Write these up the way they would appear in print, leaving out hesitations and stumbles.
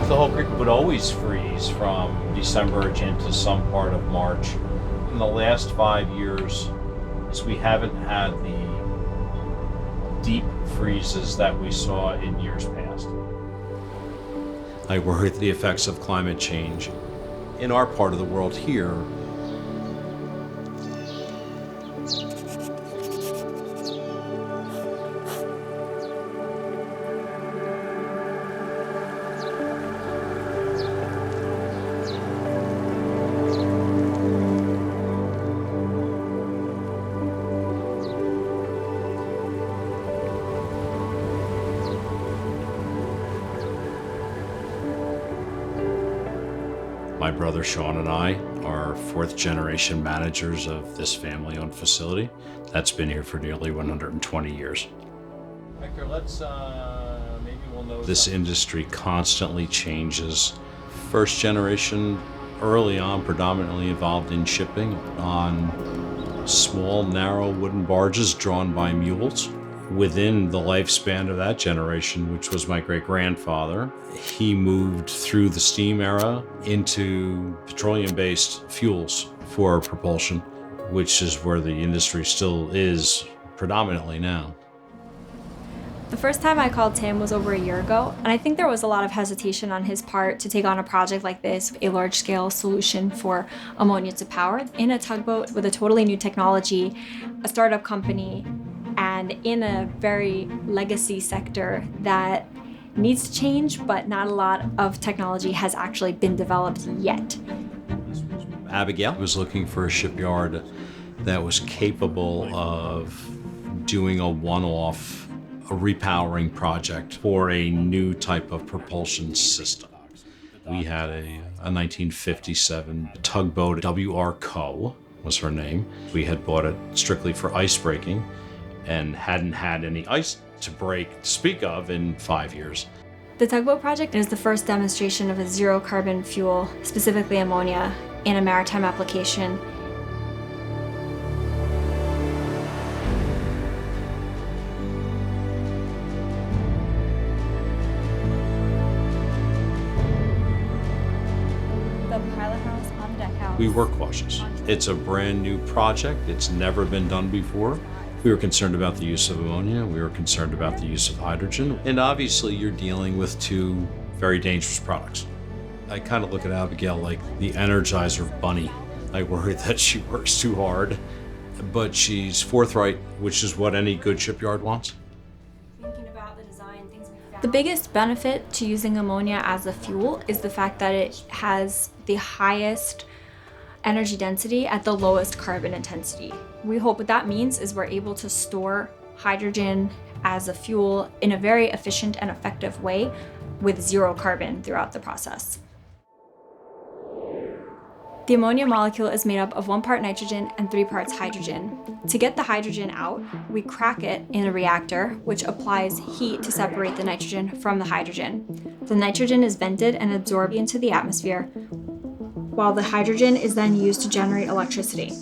The whole creek would always freeze from December into some part of March. In the last 5 years, we haven't had the deep freezes that we saw in years past. I worry the effects of climate change in our part of the world here. My brother Sean and I are fourth generation managers of this family-owned facility that's been here for nearly 120 years. Victor, maybe we'll know. This industry constantly changes. First generation, early on, predominantly involved in shipping on small, narrow wooden barges drawn by mules. Within the lifespan of that generation, which was my great-grandfather, he moved through the steam era into petroleum-based fuels for propulsion, which is where the industry still is predominantly now. The first time I called Tim was over a year ago, and I think there was a lot of hesitation on his part to take on a project like this, a large-scale solution for ammonia to power. In a tugboat with a totally new technology, a startup company, and in a very legacy sector that needs to change, but not a lot of technology has actually been developed yet. Abigail was looking for a shipyard that was capable of doing a one-off repowering project for a new type of propulsion system. We had a 1957 tugboat, W.R. Coe was her name. We had bought it strictly for ice breaking and hadn't had any ice to break to speak of in 5 years. The tugboat project is the first demonstration of a zero carbon fuel, specifically ammonia, in a maritime application. The pilot house on deck house. We were cautious. It's a brand new project. It's never been done before. We were concerned about the use of ammonia. We were concerned about the use of hydrogen. And obviously you're dealing with two very dangerous products. I kind of look at Abigail like the Energizer bunny. I worry that she works too hard, but she's forthright, which is what any good shipyard wants. The biggest benefit to using ammonia as a fuel is the fact that it has the highest energy density at the lowest carbon intensity. We hope what that means is we're able to store hydrogen as a fuel in a very efficient and effective way with zero carbon throughout the process. The ammonia molecule is made up of 1 part nitrogen and 3 parts hydrogen. To get the hydrogen out, we crack it in a reactor, which applies heat to separate the nitrogen from the hydrogen. The nitrogen is vented and absorbed into the atmosphere, while the hydrogen is then used to generate electricity.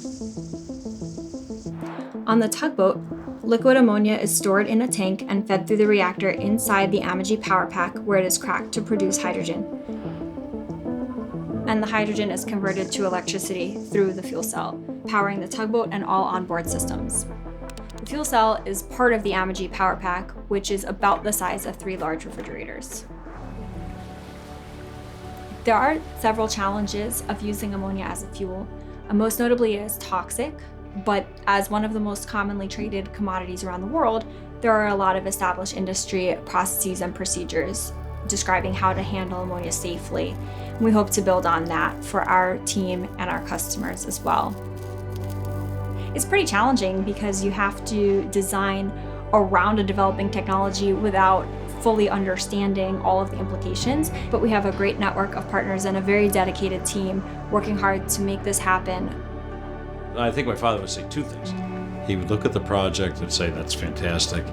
On the tugboat, liquid ammonia is stored in a tank and fed through the reactor inside the Amogy power pack, where it is cracked to produce hydrogen. And the hydrogen is converted to electricity through the fuel cell, powering the tugboat and all onboard systems. The fuel cell is part of the Amogy power pack, which is about the size of 3 large refrigerators. There are several challenges of using ammonia as a fuel. Most notably, it is toxic, but as one of the most commonly traded commodities around the world, there are a lot of established industry processes and procedures describing how to handle ammonia safely. We hope to build on that for our team and our customers as well. It's pretty challenging because you have to design around a developing technology without fully understanding all of the implications, but we have a great network of partners and a very dedicated team working hard to make this happen. I think my father would say 2 things. He would look at the project and say, that's fantastic.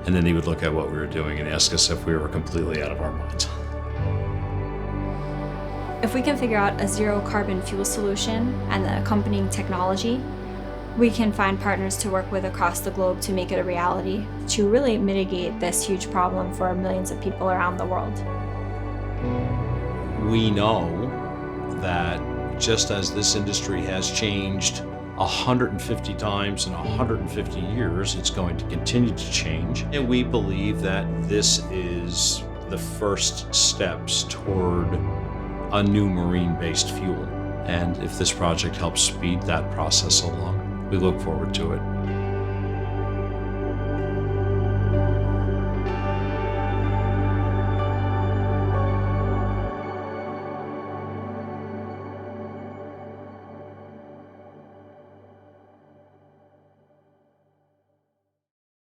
And then he would look at what we were doing and ask us if we were completely out of our minds. If we can figure out a zero carbon fuel solution and the accompanying technology, we can find partners to work with across the globe to make it a reality, to really mitigate this huge problem for millions of people around the world. We know that just as this industry has changed 150 times in 150 years, it's going to continue to change. And we believe that this is the first steps toward a new marine-based fuel. And if this project helps speed that process along, we look forward to it.